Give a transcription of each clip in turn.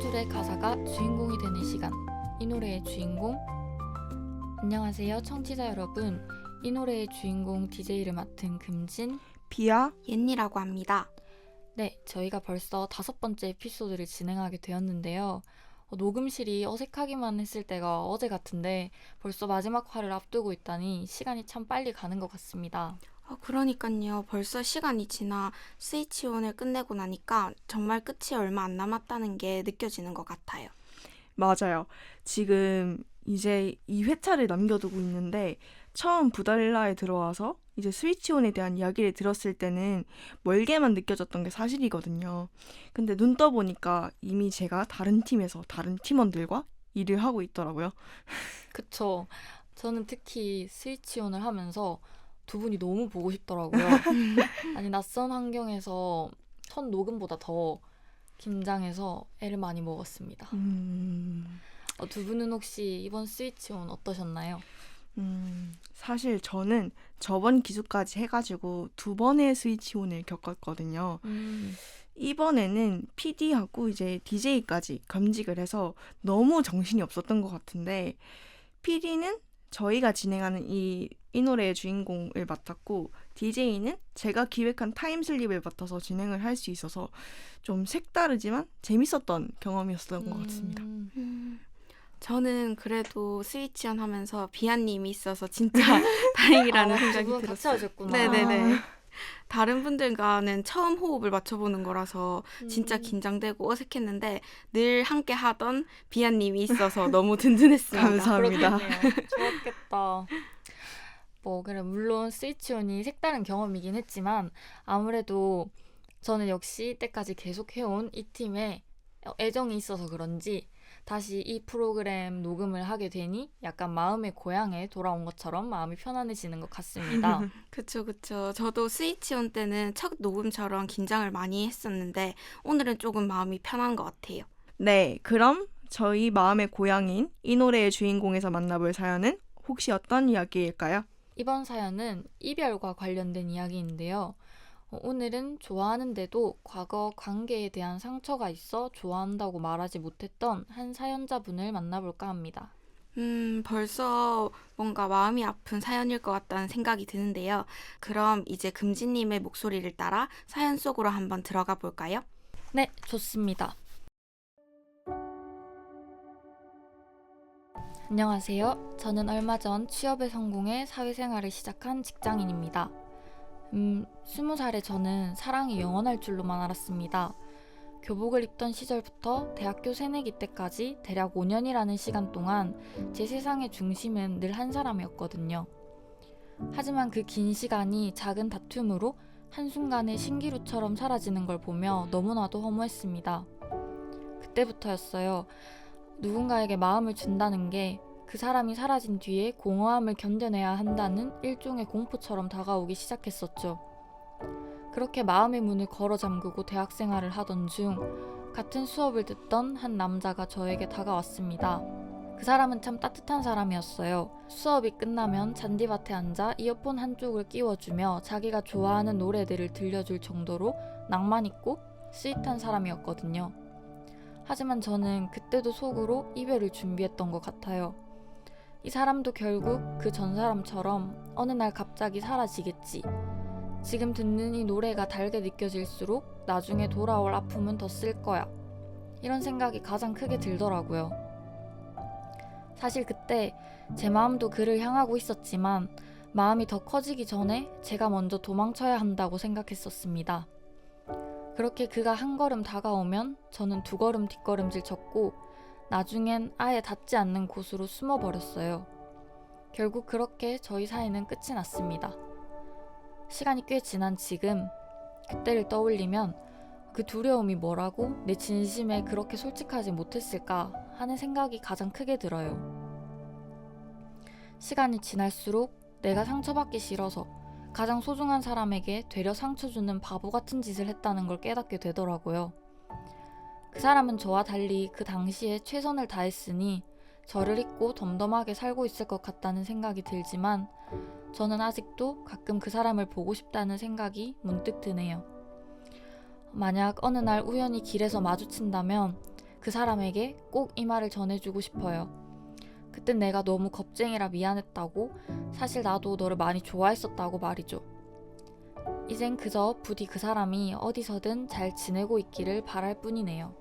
줄의 가사가 주인공이 되는 시간, 이 노래의 주인공. 안녕하세요 청취자 여러분, 이 노래의 주인공 DJ를 맡은 금진, 비야, 옌니라고 합니다. 네, 저희가 벌써 5번째 에피소드를 진행하게 되었는데요. 녹음실이 어색하기만 했을 때가 어제 같은데 벌써 마지막 화를 앞두고 있다니 시간이 참 빨리 가는 것 같습니다. 그러니까요. 벌써 시간이 지나 스위치온을 끝내고 나니까 정말 끝이 얼마 안 남았다는 게 느껴지는 것 같아요. 맞아요. 지금 이제 2회차를 남겨두고 있는데 처음 부달라에 들어와서 이제 스위치온에 대한 이야기를 들었을 때는 멀게만 느껴졌던 게 사실이거든요. 근데 눈 떠보니까 이미 제가 다른 팀에서 다른 팀원들과 일을 하고 있더라고요. 그쵸. 저는 특히 스위치온을 하면서 두 분이 너무 보고 싶더라고요. 아니, 낯선 환경에서 첫 녹음보다 더 긴장해서 애를 많이 먹었습니다. 두 분은 혹시 이번 스위치온 어떠셨나요? 사실 저는 저번 기수까지 해가지고 2번의 스위치온을 겪었거든요. 이번에는 PD하고 이제 DJ까지 겸직을 해서 너무 정신이 없었던 것 같은데, PD는 저희가 진행하는 이 노래의 주인공을 맡았고, DJ는 제가 기획한 타임슬립을 맡아서 진행을 할 수 있어서 좀 색다르지만 재밌었던 경험이었던 것 같습니다. 저는 그래도 스위치온 하면서 비아님이 있어서 진짜 다행이라는 생각이 두분 같이 들었어요. 하셨구나. 네네네. 다른 분들과는 처음 호흡을 맞춰보는 거라서 진짜 긴장되고 어색했는데 늘 함께 하던 비아님이 있어서 너무 든든했습니다. 감사합니다. 그렇겠네요. 좋았겠다. 그래, 물론 스위치온이 색다른 경험이긴 했지만 아무래도 저는 역시 이때까지 계속 해온 이 팀에 애정이 있어서 그런지 다시 이 프로그램 녹음을 하게 되니 약간 마음의 고향에 돌아온 것처럼 마음이 편안해지는 것 같습니다. 그쵸. 저도 스위치온 때는 첫 녹음처럼 긴장을 많이 했었는데 오늘은 조금 마음이 편한 것 같아요. 네, 그럼 저희 마음의 고향인 이 노래의 주인공에서 만나볼 사연은 혹시 어떤 이야기일까요? 이번 사연은 이별과 관련된 이야기인데요. 오늘은 좋아하는데도 과거 관계에 대한 상처가 있어 좋아한다고 말하지 못했던 한 사연자분을 만나볼까 합니다. 벌써 뭔가 마음이 아픈 사연일 것 같다는 생각이 드는데요. 그럼 이제 금지님의 목소리를 따라 사연 속으로 한번 들어가 볼까요? 네, 좋습니다. 안녕하세요. 저는 얼마 전 취업에 성공해 사회생활을 시작한 직장인입니다. 20살의 저는 사랑이 영원할 줄로만 알았습니다. 교복을 입던 시절부터 대학교 새내기 때까지 대략 5년이라는 시간 동안 제 세상의 중심은 늘 한 사람이었거든요. 하지만 그 긴 시간이 작은 다툼으로 한순간에 신기루처럼 사라지는 걸 보며 너무나도 허무했습니다. 그때부터였어요. 누군가에게 마음을 준다는 게 그 사람이 사라진 뒤에 공허함을 견뎌내야 한다는 일종의 공포처럼 다가오기 시작했었죠. 그렇게 마음의 문을 걸어 잠그고 대학 생활을 하던 중 같은 수업을 듣던 한 남자가 저에게 다가왔습니다. 그 사람은 참 따뜻한 사람이었어요. 수업이 끝나면 잔디밭에 앉아 이어폰 한쪽을 끼워주며 자기가 좋아하는 노래들을 들려줄 정도로 낭만 있고 스윗한 사람이었거든요. 하지만 저는 그때도 속으로 이별을 준비했던 것 같아요. 이 사람도 결국 그 전 사람처럼 어느 날 갑자기 사라지겠지. 지금 듣는 이 노래가 달게 느껴질수록 나중에 돌아올 아픔은 더 쓸 거야. 이런 생각이 가장 크게 들더라고요. 사실 그때 제 마음도 그를 향하고 있었지만 마음이 더 커지기 전에 제가 먼저 도망쳐야 한다고 생각했었습니다. 그렇게 그가 한 걸음 다가오면 저는 2걸음 뒷걸음질 쳤고 나중엔 아예 닿지 않는 곳으로 숨어버렸어요. 결국 그렇게 저희 사이는 끝이 났습니다. 시간이 꽤 지난 지금 그때를 떠올리면 그 두려움이 뭐라고 내 진심에 그렇게 솔직하지 못했을까 하는 생각이 가장 크게 들어요. 시간이 지날수록 내가 상처받기 싫어서 가장 소중한 사람에게 되려 상처 주는 바보 같은 짓을 했다는 걸 깨닫게 되더라고요. 그 사람은 저와 달리 그 당시에 최선을 다했으니 저를 잊고 덤덤하게 살고 있을 것 같다는 생각이 들지만 저는 아직도 가끔 그 사람을 보고 싶다는 생각이 문득 드네요. 만약 어느 날 우연히 길에서 마주친다면 그 사람에게 꼭 이 말을 전해주고 싶어요. 그땐 내가 너무 겁쟁이라 미안했다고, 사실 나도 너를 많이 좋아했었다고 말이죠. 이젠 그저 부디 그 사람이 어디서든 잘 지내고 있기를 바랄 뿐이네요.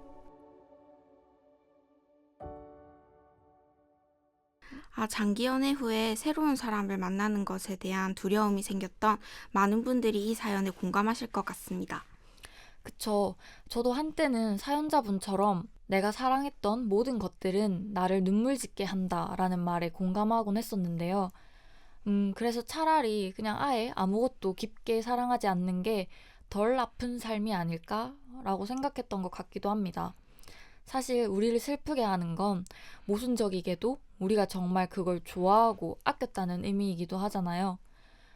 장기 연애 후에 새로운 사람을 만나는 것에 대한 두려움이 생겼던 많은 분들이 이 사연에 공감하실 것 같습니다. 그쵸. 저도 한때는 사연자분처럼 내가 사랑했던 모든 것들은 나를 눈물 짓게 한다 라는 말에 공감하곤 했었는데요. 그래서 차라리 그냥 아예 아무것도 깊게 사랑하지 않는 게 덜 아픈 삶이 아닐까라고 생각했던 것 같기도 합니다. 사실 우리를 슬프게 하는 건 모순적이게도 우리가 정말 그걸 좋아하고 아꼈다는 의미이기도 하잖아요.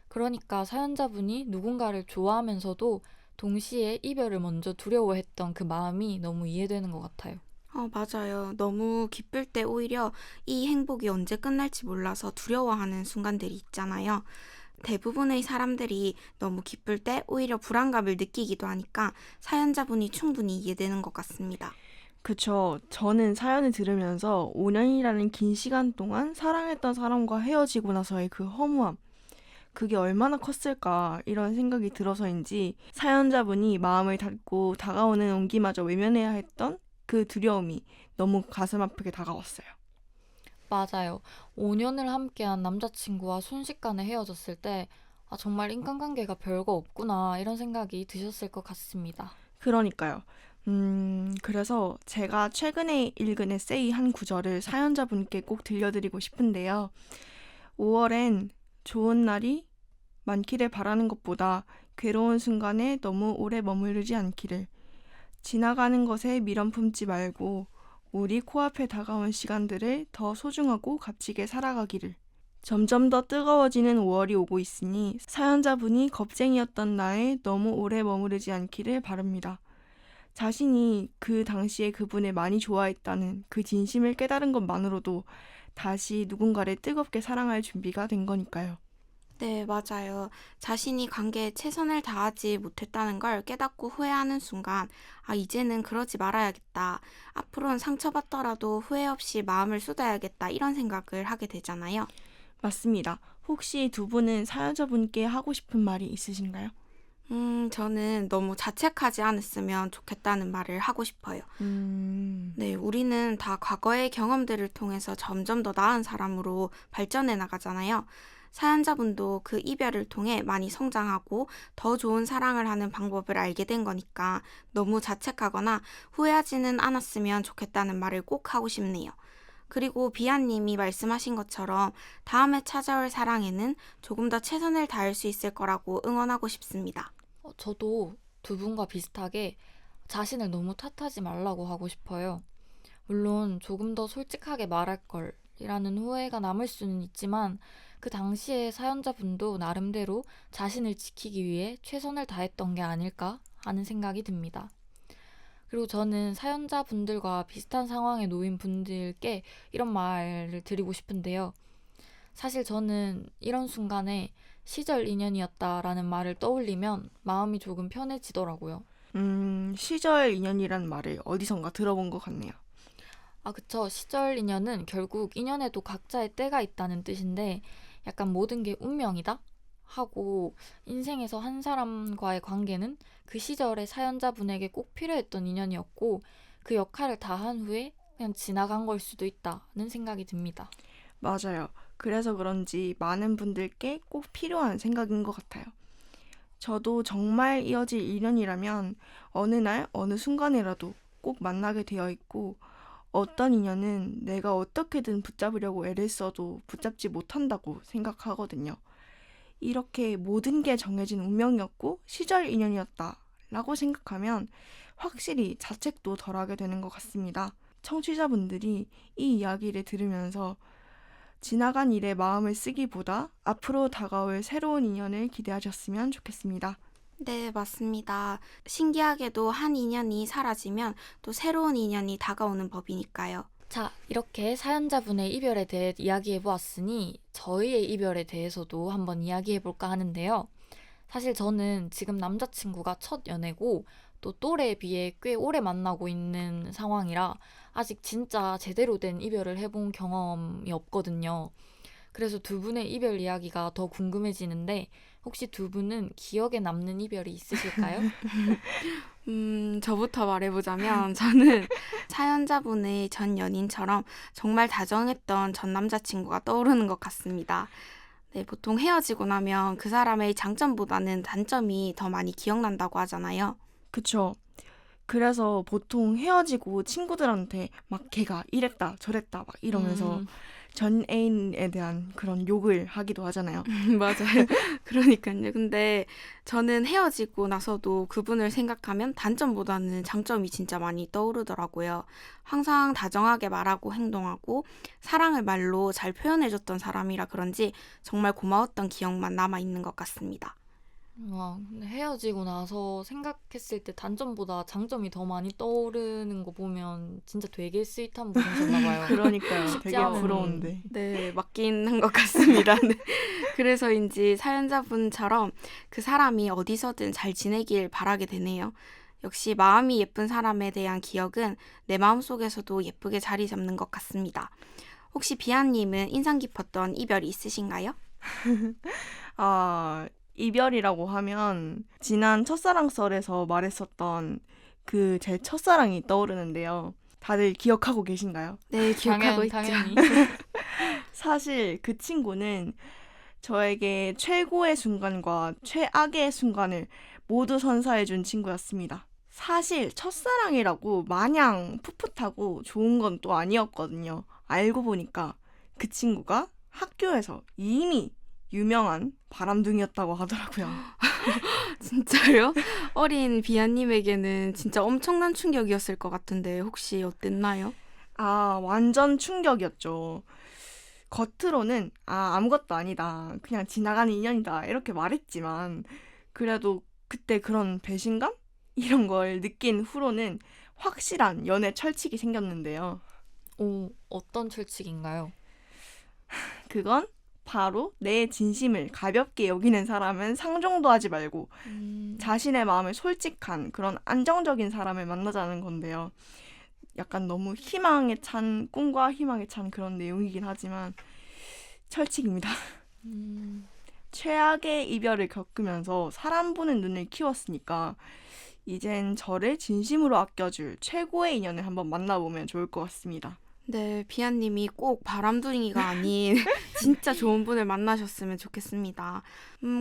그러니까 사연자분이 누군가를 좋아하면서도 동시에 이별을 먼저 두려워했던 그 마음이 너무 이해되는 것 같아요. 맞아요. 너무 기쁠 때 오히려 이 행복이 언제 끝날지 몰라서 두려워하는 순간들이 있잖아요. 대부분의 사람들이 너무 기쁠 때 오히려 불안감을 느끼기도 하니까 사연자분이 충분히 이해되는 것 같습니다. 그쵸. 저는 사연을 들으면서 5년이라는 긴 시간 동안 사랑했던 사람과 헤어지고 나서의 그 허무함, 그게 얼마나 컸을까 이런 생각이 들어서인지 사연자분이 마음을 닫고 다가오는 온기마저 외면해야 했던 그 두려움이 너무 가슴 아프게 다가왔어요. 맞아요. 5년을 함께한 남자친구와 순식간에 헤어졌을 때 정말 인간관계가 별거 없구나 이런 생각이 드셨을 것 같습니다. 그러니까요. 그래서 제가 최근에 읽은 에세이 한 구절을 사연자분께 꼭 들려드리고 싶은데요. 5월엔 좋은 날이 많기를 바라는 것보다 괴로운 순간에 너무 오래 머무르지 않기를. 지나가는 것에 미련 품지 말고 우리 코앞에 다가온 시간들을 더 소중하고 값지게 살아가기를. 점점 더 뜨거워지는 5월이 오고 있으니 사연자분이 겁쟁이였던 나에 너무 오래 머무르지 않기를 바랍니다. 자신이 그 당시에 그분을 많이 좋아했다는 그 진심을 깨달은 것만으로도 다시 누군가를 뜨겁게 사랑할 준비가 된 거니까요. 네, 맞아요. 자신이 관계에 최선을 다하지 못했다는 걸 깨닫고 후회하는 순간, 이제는 그러지 말아야겠다. 앞으로는 상처받더라도 후회 없이 마음을 쏟아야겠다. 이런 생각을 하게 되잖아요. 맞습니다. 혹시 두 분은 사연자분께 하고 싶은 말이 있으신가요? 저는 너무 자책하지 않았으면 좋겠다는 말을 하고 싶어요. 네, 우리는 다 과거의 경험들을 통해서 점점 더 나은 사람으로 발전해 나가잖아요. 사연자분도 그 이별을 통해 많이 성장하고 더 좋은 사랑을 하는 방법을 알게 된 거니까 너무 자책하거나 후회하지는 않았으면 좋겠다는 말을 꼭 하고 싶네요. 그리고 비아님이 말씀하신 것처럼 다음에 찾아올 사랑에는 조금 더 최선을 다할 수 있을 거라고 응원하고 싶습니다. 저도 두 분과 비슷하게 자신을 너무 탓하지 말라고 하고 싶어요. 물론 조금 더 솔직하게 말할 걸이라는 후회가 남을 수는 있지만 그 당시에 사연자분도 나름대로 자신을 지키기 위해 최선을 다했던 게 아닐까 하는 생각이 듭니다. 그리고 저는 사연자분들과 비슷한 상황에 놓인 분들께 이런 말을 드리고 싶은데요. 사실 저는 이런 순간에 시절 인연이었다라는 말을 떠올리면 마음이 조금 편해지더라고요. 시절 인연이란 말을 어디선가 들어본 것 같네요. 그쵸. 시절 인연은 결국 인연에도 각자의 때가 있다는 뜻인데 약간 모든 게 운명이다 하고 인생에서 한 사람과의 관계는 그 시절의 사연자분에게 꼭 필요했던 인연이었고 그 역할을 다한 후에 그냥 지나간 걸 수도 있다는 생각이 듭니다. 맞아요. 그래서 그런지 많은 분들께 꼭 필요한 생각인 것 같아요. 저도 정말 이어질 인연이라면 어느 날 어느 순간이라도 꼭 만나게 되어 있고 어떤 인연은 내가 어떻게든 붙잡으려고 애를 써도 붙잡지 못한다고 생각하거든요. 이렇게 모든 게 정해진 운명이었고 시절 인연이었다라고 생각하면 확실히 자책도 덜하게 되는 것 같습니다. 청취자분들이 이 이야기를 들으면서 지나간 일에 마음을 쓰기보다 앞으로 다가올 새로운 인연을 기대하셨으면 좋겠습니다. 네, 맞습니다. 신기하게도 한 인연이 사라지면 또 새로운 인연이 다가오는 법이니까요. 자, 이렇게 사연자분의 이별에 대해 이야기해보았으니 저희의 이별에 대해서도 한번 이야기해볼까 하는데요. 사실 저는 지금 남자친구가 첫 연애고 또 또래에 비해 꽤 오래 만나고 있는 상황이라 아직 진짜 제대로 된 이별을 해본 경험이 없거든요. 그래서 두 분의 이별 이야기가 더 궁금해지는데 혹시 두 분은 기억에 남는 이별이 있으실까요? 저부터 말해보자면 저는 사연자분의 전 연인처럼 정말 다정했던 전 남자친구가 떠오르는 것 같습니다. 네, 보통 헤어지고 나면 그 사람의 장점보다는 단점이 더 많이 기억난다고 하잖아요. 그쵸. 그래서 보통 헤어지고 친구들한테 막 걔가 이랬다 저랬다 막 이러면서 전 애인에 대한 그런 욕을 하기도 하잖아요. 맞아요. 그러니까요. 근데 저는 헤어지고 나서도 그분을 생각하면 단점보다는 장점이 진짜 많이 떠오르더라고요. 항상 다정하게 말하고 행동하고 사랑을 말로 잘 표현해줬던 사람이라 그런지 정말 고마웠던 기억만 남아있는 것 같습니다. 와, 근데 헤어지고 나서 생각했을 때 단점보다 장점이 더 많이 떠오르는 거 보면 진짜 되게 스윗한 분이셨나 봐요. 그러니까요. 쉽지 되게 않은- 부러운데. 네, 맞긴 한 것 같습니다. 네. 그래서인지 사연자분처럼 그 사람이 어디서든 잘 지내길 바라게 되네요. 역시 마음이 예쁜 사람에 대한 기억은 내 마음속에서도 예쁘게 자리 잡는 것 같습니다. 혹시 비아님은 인상 깊었던 이별이 있으신가요? 아, 이별이라고 하면 지난 첫사랑 썰에서 말했었던 그 제 첫사랑이 떠오르는데요. 다들 기억하고 계신가요? 네, 기억하고 있죠. 당연히. 사실 그 친구는 저에게 최고의 순간과 최악의 순간을 모두 선사해준 친구였습니다. 사실 첫사랑이라고 마냥 풋풋하고 좋은 건 또 아니었거든요. 알고 보니까 그 친구가 학교에서 이미 유명한 바람둥이였다고 하더라고요. 진짜요? 어린 비아님에게는 진짜 엄청난 충격이었을 것 같은데 혹시 어땠나요? 아, 완전 충격이었죠. 겉으로는 아무것도 아니다. 그냥 지나가는 인연이다. 이렇게 말했지만 그래도 그때 그런 배신감? 이런 걸 느낀 후로는 확실한 연애 철칙이 생겼는데요. 오, 어떤 철칙인가요? 그건 바로 내 진심을 가볍게 여기는 사람은 상종도 하지 말고 자신의 마음에 솔직한 그런 안정적인 사람을 만나자는 건데요. 약간 너무 희망에 찬, 꿈과 희망에 찬 그런 내용이긴 하지만 철칙입니다. 최악의 이별을 겪으면서 사람 보는 눈을 키웠으니까 이젠 저를 진심으로 아껴줄 최고의 인연을 한번 만나보면 좋을 것 같습니다. 네, 비아님이 꼭 바람둥이가 아닌 진짜 좋은 분을 만나셨으면 좋겠습니다.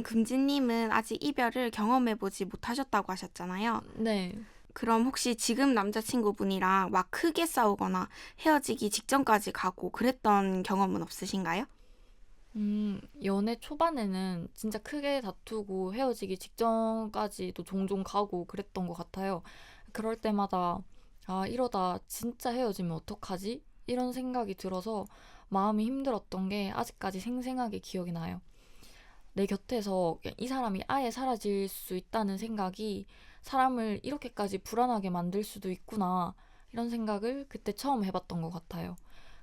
금지님은 아직 이별을 경험해보지 못하셨다고 하셨잖아요. 네. 그럼 혹시 지금 남자친구분이랑 막 크게 싸우거나 헤어지기 직전까지 가고 그랬던 경험은 없으신가요? 연애 초반에는 진짜 크게 다투고 헤어지기 직전까지도 종종 가고 그랬던 것 같아요. 그럴 때마다 이러다 진짜 헤어지면 어떡하지? 이런 생각이 들어서 마음이 힘들었던 게 아직까지 생생하게 기억이 나요. 내 곁에서 이 사람이 아예 사라질 수 있다는 생각이 사람을 이렇게까지 불안하게 만들 수도 있구나. 이런 생각을 그때 처음 해봤던 것 같아요.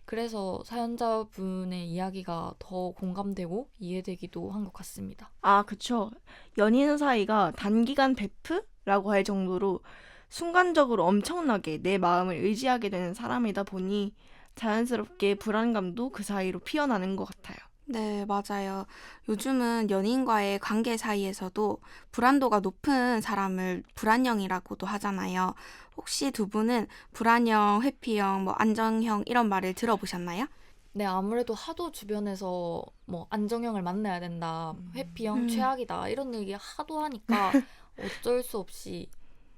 그래서 사연자분의 이야기가 더 공감되고 이해되기도 한 것 같습니다. 아, 그쵸. 연인 사이가 단기간 베프라고 할 정도로 순간적으로 엄청나게 내 마음을 의지하게 되는 사람이다 보니 자연스럽게 불안감도 그 사이로 피어나는 것 같아요. 네, 맞아요. 요즘은 연인과의 관계 사이에서도 불안도가 높은 사람을 불안형이라고도 하잖아요. 혹시 두 분은 불안형, 회피형, 안정형 이런 말을 들어보셨나요? 네, 아무래도 하도 주변에서 뭐 안정형을 만나야 된다, 회피형 최악이다 이런 얘기 하도 하니까 어쩔 수 없이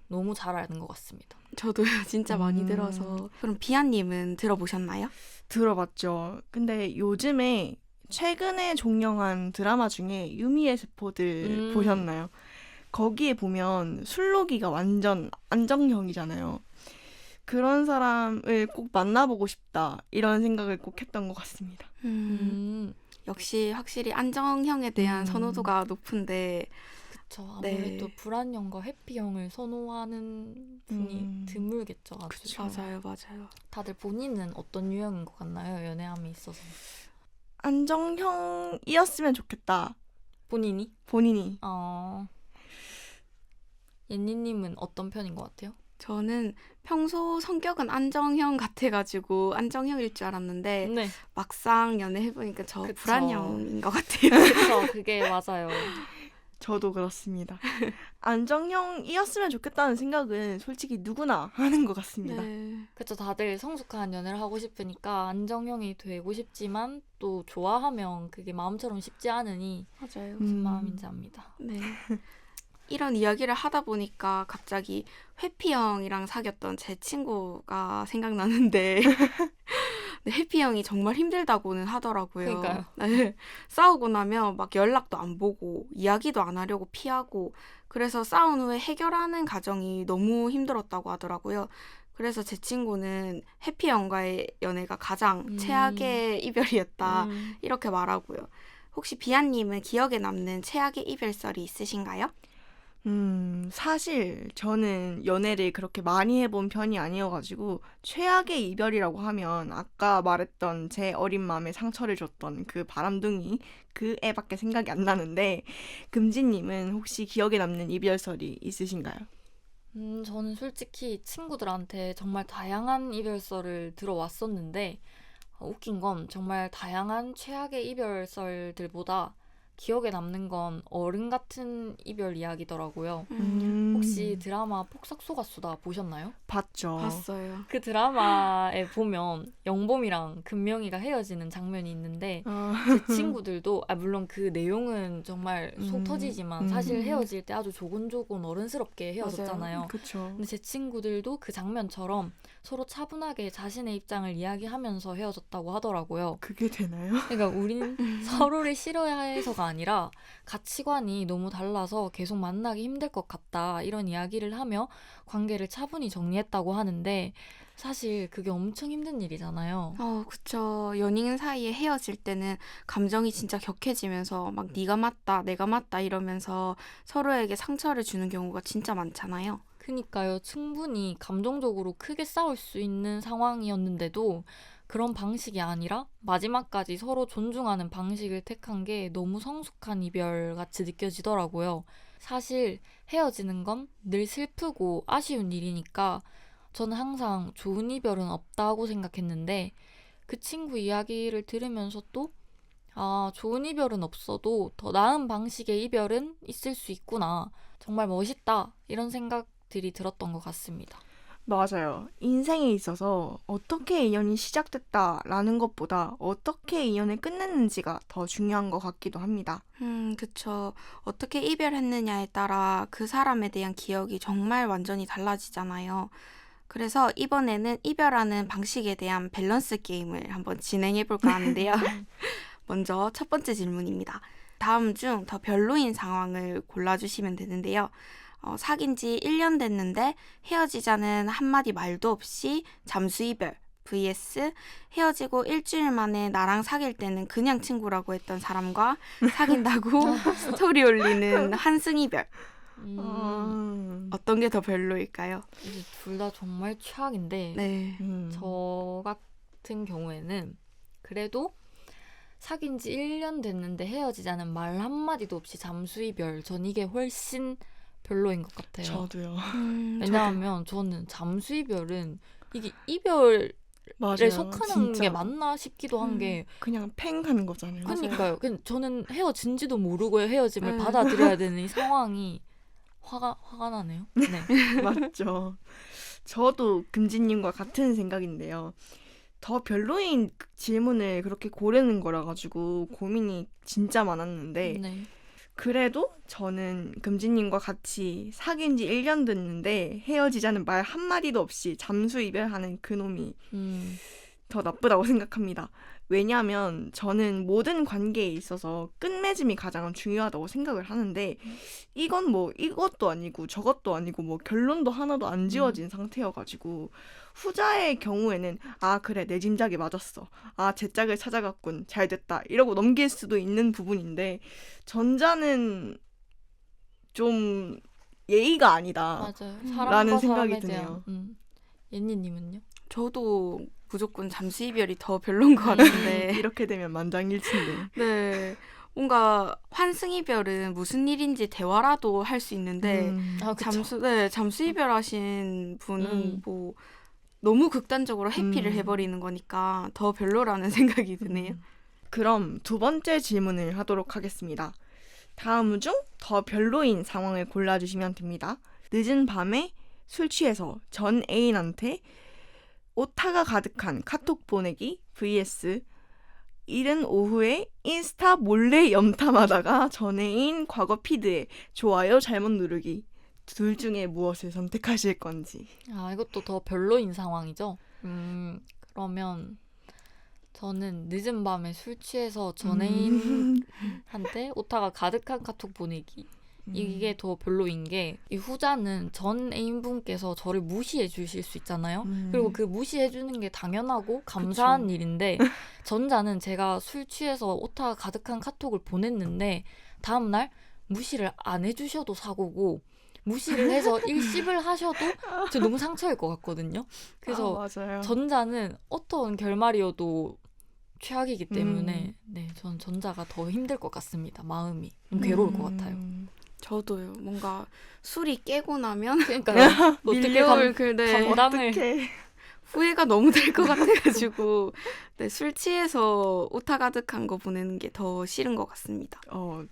너무 잘 아는 것 같습니다. 저도요, 진짜 많이 들어서. 그럼 비아님은 들어보셨나요? 들어봤죠. 근데 요즘에 최근에 종영한 드라마 중에 유미의 세포들 보셨나요? 거기에 보면 술록이가 완전 안정형이잖아요. 그런 사람을 꼭 만나보고 싶다 이런 생각을 꼭 했던 것 같습니다. 역시 확실히 안정형에 대한 선호도가 높은데 그쵸. 아무래도 네. 불안형과 회피형을 선호하는 분이 드물겠죠. 아주. 그쵸. 맞아요. 다들 본인은 어떤 유형인 것 같나요? 연애함에 있어서. 안정형이었으면 좋겠다. 본인이? 본인이. 옌니님은 어떤 편인 것 같아요? 저는 평소 성격은 안정형 같아가지고 안정형일 줄 알았는데 네. 막상 연애해보니까 저 그쵸. 불안형인 것 같아요. 그쵸, 그게 맞아요. 저도 그렇습니다. 안정형이었으면 좋겠다는 생각은 솔직히 누구나 하는 것 같습니다. 네. 그쵸, 다들 성숙한 연애를 하고 싶으니까 안정형이 되고 싶지만 또 좋아하면 그게 마음처럼 쉽지 않으니 맞아요. 무슨 마음인지 압니다. 네. 이런 이야기를 하다 보니까 갑자기 회피형이랑 사귀었던 제 친구가 생각나는데 네, 회피형이 정말 힘들다고는 하더라고요. 그러니까요. 네. 싸우고 나면 막 연락도 안 보고 이야기도 안 하려고 피하고 그래서 싸운 후에 해결하는 과정이 너무 힘들었다고 하더라고요. 그래서 제 친구는 해피형과의 연애가 가장 최악의 이별이었다 이렇게 말하고요. 혹시 비아님은 기억에 남는 최악의 이별설이 있으신가요? 사실 저는 연애를 그렇게 많이 해본 편이 아니어가지고 최악의 이별이라고 하면 아까 말했던 제 어린 마음에 상처를 줬던 그 바람둥이 그 애밖에 생각이 안 나는데 금지님은 혹시 기억에 남는 이별설이 있으신가요? 저는 솔직히 친구들한테 정말 다양한 이별설을 들어왔었는데 웃긴 건 정말 다양한 최악의 이별설들보다 기억에 남는 건 어른 같은 이별 이야기더라고요. 혹시 드라마 폭삭 속았수다 보셨나요? 봤죠. 봤어요. 그 드라마에 보면 영범이랑 금명이가 헤어지는 장면이 있는데 제 친구들도 물론 그 내용은 정말 속 터지지만 사실 헤어질 때 아주 조곤조곤 어른스럽게 헤어졌잖아요. 그쵸. 근데 제 친구들도 그 장면처럼 서로 차분하게 자신의 입장을 이야기하면서 헤어졌다고 하더라고요. 그게 되나요? 그러니까 우린 서로를 싫어해서가 아니라 가치관이 너무 달라서 계속 만나기 힘들 것 같다 이런 이야기를 하며 관계를 차분히 정리했다고 하는데 사실 그게 엄청 힘든 일이잖아요. 그쵸. 연인 사이에 헤어질 때는 감정이 진짜 격해지면서 막 네가 맞다, 내가 맞다 이러면서 서로에게 상처를 주는 경우가 진짜 많잖아요. 그니까요. 충분히 감정적으로 크게 싸울 수 있는 상황이었는데도 그런 방식이 아니라 마지막까지 서로 존중하는 방식을 택한 게 너무 성숙한 이별 같이 느껴지더라고요. 사실 헤어지는 건 늘 슬프고 아쉬운 일이니까 저는 항상 좋은 이별은 없다고 생각했는데 그 친구 이야기를 들으면서 또 좋은 이별은 없어도 더 나은 방식의 이별은 있을 수 있구나. 정말 멋있다. 이런 생각들이 들었던 것 같습니다. 맞아요. 인생에 있어서 어떻게 인연이 시작됐다라는 것보다 어떻게 인연을 끝냈는지가 더 중요한 것 같기도 합니다. 그쵸. 어떻게 이별했느냐에 따라 그 사람에 대한 기억이 정말 완전히 달라지잖아요. 그래서 이번에는 이별하는 방식에 대한 밸런스 게임을 한번 진행해볼까 하는데요. 먼저 첫 번째 질문입니다. 다음 중 더 별로인 상황을 골라주시면 되는데요. 사귄 지 1년 됐는데 헤어지자는 한마디 말도 없이 잠수 이별 vs 헤어지고 일주일 만에 나랑 사귈 때는 그냥 친구라고 했던 사람과 사귄다고 스토리 올리는 한승 이별. 어떤 게 더 별로일까요? 이제 둘 다 정말 최악인데 네. 저 같은 경우에는 그래도 사귄 지 1년 됐는데 헤어지자는 말 한마디도 없이 잠수 이별. 전 이게 훨씬 별로인 것 같아요. 저도요. 왜냐하면 저는 잠수 이별은 이게 이별에 맞아요. 속하는 진짜. 게 맞나 싶기도 한 게 그냥 팽 하는 거잖아요. 그러니까요. 저는 헤어진지도 모르고 헤어짐을 받아들여야 되는 이 상황이 화가 나네요. 네. 맞죠. 저도 금지님과 같은 생각인데요. 더 별로인 질문을 그렇게 고르는 거라 가지고 고민이 진짜 많았는데 네. 그래도 저는 금지님과 같이 사귄 지 1년 됐는데 헤어지자는 말 한마디도 없이 잠수 이별하는 그놈이 더 나쁘다고 생각합니다. 왜냐하면 저는 모든 관계에 있어서 끝맺음이 가장 중요하다고 생각을 하는데 이건 뭐 이것도 아니고 저것도 아니고 뭐 결론도 하나도 안 지어진 상태여가지고 후자의 경우에는 그래 내 짐작이 맞았어. 제 짝을 찾아갔군. 잘 됐다. 이러고 넘길 수도 있는 부분인데 전자는 좀 예의가 아니다. 맞아요. 라는 사람과 생각이 사람에 대한. 옌니님은요? 저도 무조건 잠수 이별이 더 별론 것 같은데 이렇게 되면 만장일치인데. 네. 뭔가 환승이별은 무슨 일인지 대화라도 할 수 있는데 아, 그쵸. 잠수 이별하신 분은 뭐 너무 극단적으로 해피를 해버리는 거니까 더 별로라는 생각이 드네요. 그럼 두 번째 질문을 하도록 하겠습니다. 다음 중 더 별로인 상황을 골라주시면 됩니다. 늦은 밤에 술 취해서 전 애인한테 오타가 가득한 카톡 보내기 vs 이른 오후에 인스타 몰래 염탐하다가 전 애인 과거 피드에 좋아요 잘못 누르기. 둘 중에 무엇을 선택하실 건지. 아, 이것도 더 별로인 상황이죠? 그러면 저는 늦은 밤에 술 취해서 전 애인한테 오타가 가득한 카톡 보내기. 이게 더 별로인 게 이 후자는 전 애인분께서 저를 무시해 주실 수 있잖아요. 그리고 그 무시해 주는 게 당연하고 감사한 그쵸. 일인데 전자는 제가 술 취해서 오타가 가득한 카톡을 보냈는데 다음날 무시를 안 해주셔도 사고고 무시를 해서 일십을 하셔도 저 너무 상처일 것 같거든요. 그래서 맞아요. 전자는 어떤 결말이어도 최악이기 때문에 네, 전 전자가 더 힘들 것 같습니다. 마음이 좀 괴로울 것 같아요. 저도요. 뭔가 술이 깨고 나면 그러니까요. 어떻게 밀려올 네, 감당을 어떡해. 후회가 너무 될 것 같아가지고 네, 술 취해서 오타 가득한 거 보내는 게 더 싫은 것 같습니다.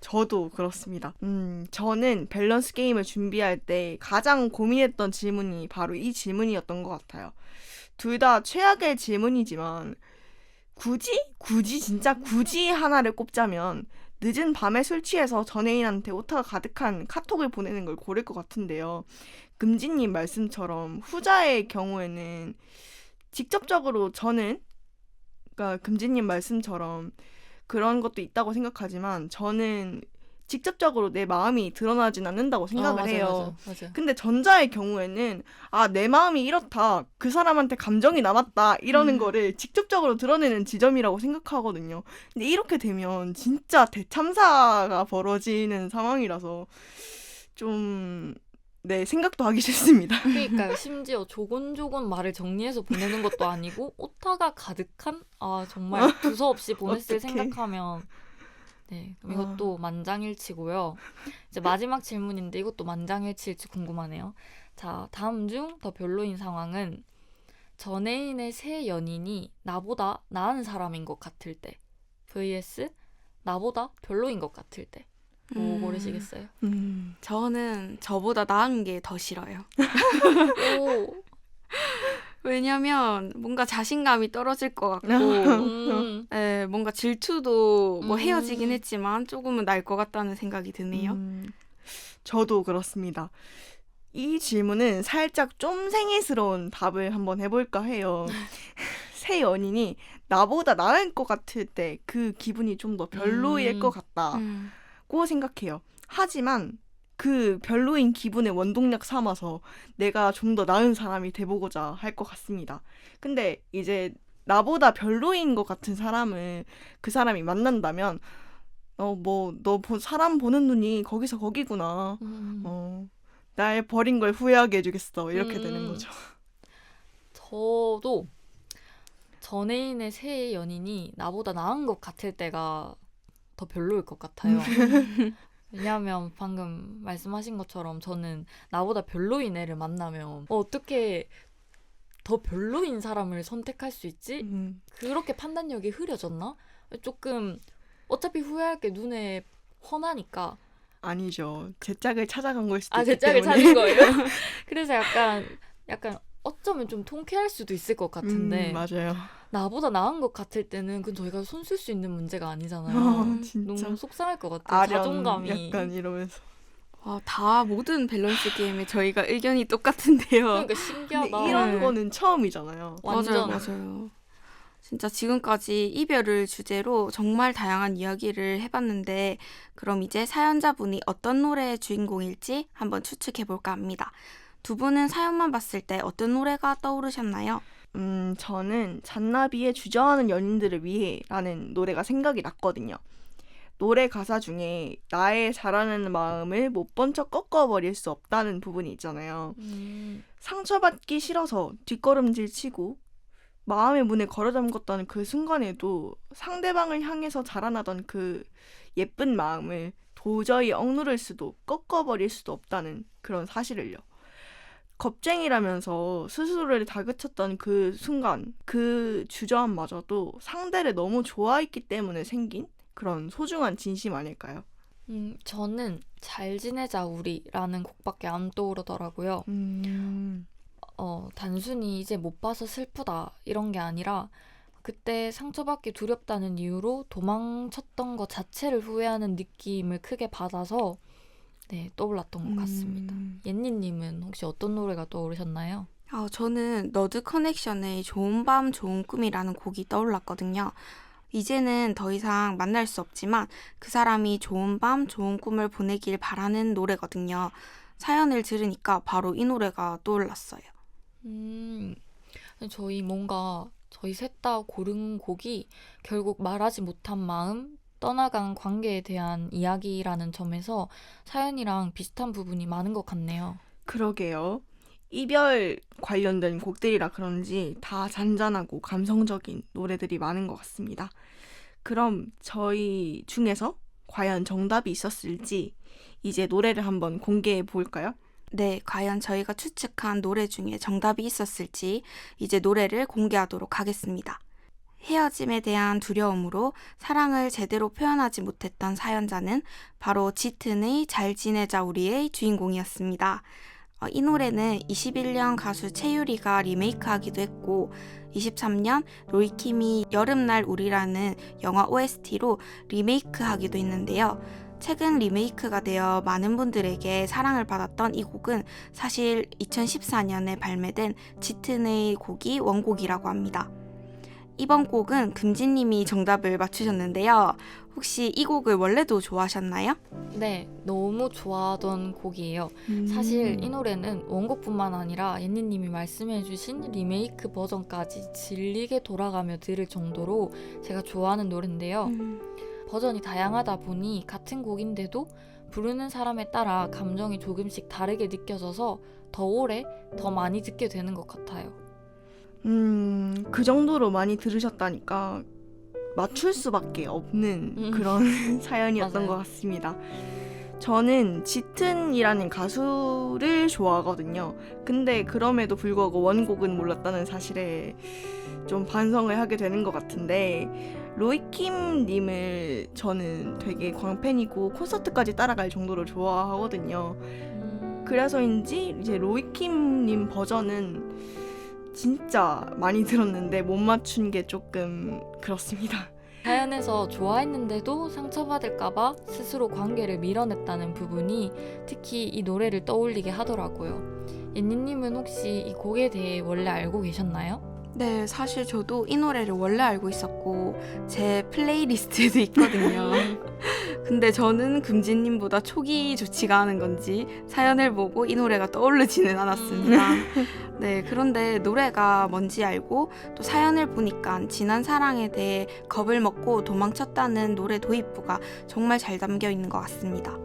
저도 그렇습니다. 저는 밸런스 게임을 준비할 때 가장 고민했던 질문이 바로 이 질문이었던 것 같아요. 둘 다 최악의 질문이지만 굳이 하나를 꼽자면 늦은 밤에 술 취해서 전 애인한테 오타가 가득한 카톡을 보내는 걸 고를 것 같은데요. 금지님 말씀처럼 후자의 경우에는 직접적으로 저는 그러니까 금지님 말씀처럼 그런 것도 있다고 생각하지만 저는 직접적으로 내 마음이 드러나진 않는다고 생각을 해요. 맞아요. 근데 전자의 경우에는 내 마음이 이렇다. 그 사람한테 감정이 남았다. 이러는 거를 직접적으로 드러내는 지점이라고 생각하거든요. 근데 이렇게 되면 진짜 대참사가 벌어지는 상황이라서 좀 생각도 하기 싫습니다. 그러니까요. 심지어 조곤조곤 말을 정리해서 보내는 것도 아니고 오타가 가득한 정말 두서없이 보냈을 어떡해. 생각하면 네, 그럼 이것도 만장일치고요. 이제 마지막 질문인데 이것도 만장일치일지 궁금하네요. 자, 다음 중 더 별로인 상황은 전 애인의 새 연인이 나보다 나은 사람인 것 같을 때 vs 나보다 별로인 것 같을 때. 뭐 고르시겠어요? 저는 저보다 나은 게 더 싫어요. 오, 왜냐면 뭔가 자신감이 떨어질 것 같고 뭔가 질투도 뭐 헤어지긴 했지만 조금은 날 것 같다는 생각이 드네요. 저도 그렇습니다. 이 질문은 살짝 쫌생이스러운 답을 한번 해볼까 해요. 새 연인이 나보다 나을 것 같을 때 그 기분이 좀 더 별로일 것 같다고 생각해요. 하지만 그 별로인 기분의 원동력 삼아서 내가 좀 더 나은 사람이 돼보고자 할 것 같습니다. 근데 이제 나보다 별로인 것 같은 사람을 그 사람이 만난다면 너 사람 보는 눈이 거기서 거기구나. 날 버린 걸 후회하게 해주겠어. 이렇게 되는 거죠. 저도 전 애인의 새 연인이 나보다 나은 것 같을 때가 더 별로일 것 같아요. 왜냐하면 방금 말씀하신 것처럼 저는 나보다 별로인 애를 만나면 어떻게 더 별로인 사람을 선택할 수 있지? 그렇게 판단력이 흐려졌나? 조금 어차피 후회할 게 눈에 훤하니까. 아니죠. 제 짝을 찾아간 걸 수도 제 있기 짝을 때문에. 찾은 거예요? 그래서 약간 어쩌면 좀 통쾌할 수도 있을 것 같은데 맞아요. 나보다 나은 것 같을 때는 그건 저희가 손 쓸 수 있는 문제가 아니잖아요. 진짜. 너무 속상할 것 같아요. 아련 자존감이. 약간 이러면서. 다 모든 밸런스 게임에 저희가 의견이 똑같은데요. 그러니까 신기하다. 근데 이런 네. 거는 처음이잖아요. 완전. 맞아요. 진짜 지금까지 이별을 주제로 정말 다양한 이야기를 해봤는데 그럼 이제 사연자분이 어떤 노래의 주인공일지 한번 추측해볼까 합니다. 두 분은 사연만 봤을 때 어떤 노래가 떠오르셨나요? 저는 잔나비의 주저하는 연인들을 위해 라는 노래가 생각이 났거든요. 노래 가사 중에 나의 자라는 마음을 못 본 척 꺾어버릴 수 없다는 부분이 있잖아요. 상처받기 싫어서 뒷걸음질 치고 마음의 문에 걸어 잠궜다는 그 순간에도 상대방을 향해서 자라나던 그 예쁜 마음을 도저히 억누를 수도 꺾어버릴 수도 없다는 그런 사실을요. 겁쟁이라면서 스스로를 다그쳤던 그 순간, 그 주저함마저도 상대를 너무 좋아했기 때문에 생긴 그런 소중한 진심 아닐까요? 저는 잘 지내자 우리라는 곡밖에 안 떠오르더라고요. 단순히 이제 못 봐서 슬프다 이런 게 아니라 그때 상처받기 두렵다는 이유로 도망쳤던 것 자체를 후회하는 느낌을 크게 받아서 네, 떠올랐던 것 같습니다. 옌니님은 혹시 어떤 노래가 떠오르셨나요? 저는 너드 커넥션의 좋은 밤 좋은 꿈이라는 곡이 떠올랐거든요. 이제는 더 이상 만날 수 없지만 그 사람이 좋은 밤 좋은 꿈을 보내길 바라는 노래거든요. 사연을 들으니까 바로 이 노래가 떠올랐어요. 저희 셋 다 고른 곡이 결국 말하지 못한 마음, 떠나간 관계에 대한 이야기라는 점에서 사연이랑 비슷한 부분이 많은 것 같네요. 그러게요. 이별 관련된 곡들이라 그런지 다 잔잔하고 감성적인 노래들이 많은 것 같습니다. 그럼 저희 중에서 과연 정답이 있었을지 이제 노래를 한번 공개해 볼까요? 네, 과연 저희가 추측한 노래 중에 정답이 있었을지 이제 노래를 공개하도록 하겠습니다. 헤어짐에 대한 두려움으로 사랑을 제대로 표현하지 못했던 사연자는 바로 짙은의 잘 지내자 우리의 주인공이었습니다. 이 노래는 21년 가수 채유리가 리메이크하기도 했고 23년 로이킴이 여름날 우리라는 영화 OST로 리메이크하기도 했는데요. 최근 리메이크가 되어 많은 분들에게 사랑을 받았던 이 곡은 사실 2014년에 발매된 짙은의 곡이 원곡이라고 합니다. 이번 곡은 금지님이 정답을 맞추셨는데요. 혹시 이 곡을 원래도 좋아하셨나요? 네, 너무 좋아하던 곡이에요. 사실 이 노래는 원곡뿐만 아니라 옌니님이 말씀해주신 리메이크 버전까지 질리게 돌아가며 들을 정도로 제가 좋아하는 노래인데요. 버전이 다양하다 보니 같은 곡인데도 부르는 사람에 따라 감정이 조금씩 다르게 느껴져서 더 오래, 더 많이 듣게 되는 것 같아요. 그 정도로 많이 들으셨다니까 맞출 수밖에 없는 그런 사연이었던 맞아요. 것 같습니다. 저는 짙은이라는 가수를 좋아하거든요. 근데 그럼에도 불구하고 원곡은 몰랐다는 사실에 좀 반성을 하게 되는 것 같은데 로이킴 님을 저는 되게 광팬이고 콘서트까지 따라갈 정도로 좋아하거든요. 그래서인지 이제 로이킴 님 버전은 진짜 많이 들었는데 못 맞춘 게 조금 그렇습니다. 사연에서 좋아했는데도 상처받을까봐 스스로 관계를 밀어냈다는 부분이 특히 이 노래를 떠올리게 하더라고요. 옌니님은 혹시 이 곡에 대해 원래 알고 계셨나요? 네, 사실 저도 이 노래를 원래 알고 있었고 제 플레이리스트에도 있거든요. 근데 저는 금지님보다 촉이 좋지가 않은 건지 사연을 보고 이 노래가 떠오르지는 않았습니다. 네, 그런데 노래가 뭔지 알고 또 사연을 보니까 지난 사랑에 대해 겁을 먹고 도망쳤다는 노래 도입부가 정말 잘 담겨 있는 것 같습니다.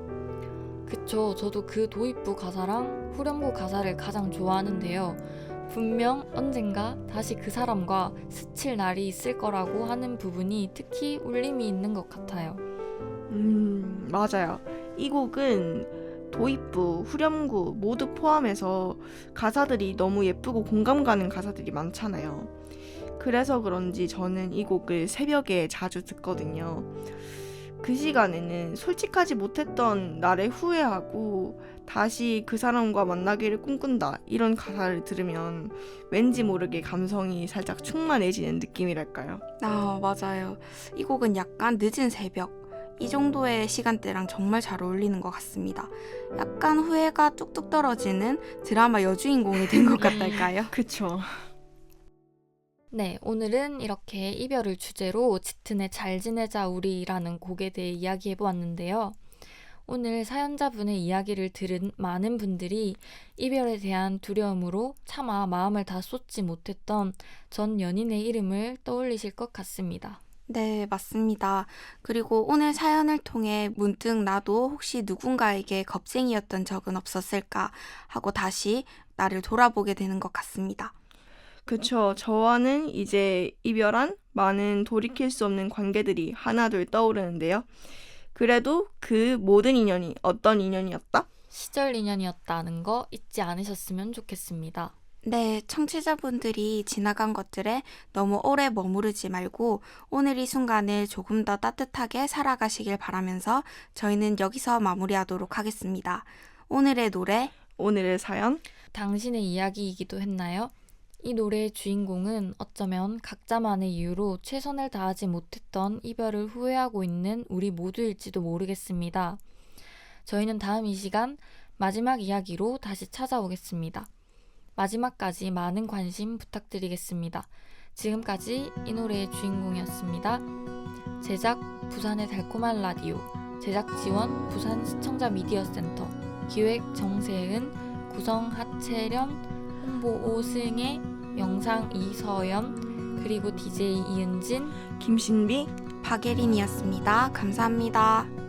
그쵸, 저도 그 도입부 가사랑 후렴구 가사를 가장 좋아하는데요. 분명 언젠가 다시 그 사람과 스칠 날이 있을 거라고 하는 부분이 특히 울림이 있는 것 같아요. 맞아요. 이 곡은 도입부, 후렴구 모두 포함해서 가사들이 너무 예쁘고 공감 가는 가사들이 많잖아요. 그래서 그런지 저는 이 곡을 새벽에 자주 듣거든요. 그 시간에는 솔직하지 못했던 나를 후회하고 다시 그 사람과 만나기를 꿈꾼다 이런 가사를 들으면 왠지 모르게 감성이 살짝 충만해지는 느낌이랄까요? 맞아요. 이 곡은 약간 늦은 새벽 이 정도의 시간대랑 정말 잘 어울리는 것 같습니다. 약간 후회가 뚝뚝 떨어지는 드라마 여주인공이 된 것 같달까요? 그쵸. 네, 오늘은 이렇게 이별을 주제로 짙은의 잘 지내자 우리라는 곡에 대해 이야기해보았는데요. 오늘 사연자분의 이야기를 들은 많은 분들이 이별에 대한 두려움으로 차마 마음을 다 쏟지 못했던 전 연인의 이름을 떠올리실 것 같습니다. 네, 맞습니다. 그리고 오늘 사연을 통해 문득 나도 혹시 누군가에게 겁쟁이였던 적은 없었을까 하고 다시 나를 돌아보게 되는 것 같습니다. 그쵸. 저와는 이제 이별한 많은 돌이킬 수 없는 관계들이 하나둘 떠오르는데요. 그래도 그 모든 인연이 어떤 인연이었다? 시절 인연이었다는 거 잊지 않으셨으면 좋겠습니다. 네, 청취자분들이 지나간 것들에 너무 오래 머무르지 말고 오늘 이 순간을 조금 더 따뜻하게 살아가시길 바라면서 저희는 여기서 마무리하도록 하겠습니다. 오늘의 노래, 오늘의 사연. 당신의 이야기이기도 했나요? 이 노래의 주인공은 어쩌면 각자만의 이유로 최선을 다하지 못했던 이별을 후회하고 있는 우리 모두일지도 모르겠습니다. 저희는 다음 이 시간 마지막 이야기로 다시 찾아오겠습니다. 마지막까지 많은 관심 부탁드리겠습니다. 지금까지 이 노래의 주인공이었습니다. 제작 부산의 달콤한 라디오, 제작 지원 부산 시청자 미디어 센터, 기획 정세은, 구성 하채련, 홍보 오승혜, 영상 이서연, 그리고 DJ 이은진, 김신비. 박예린이었습니다. 감사합니다.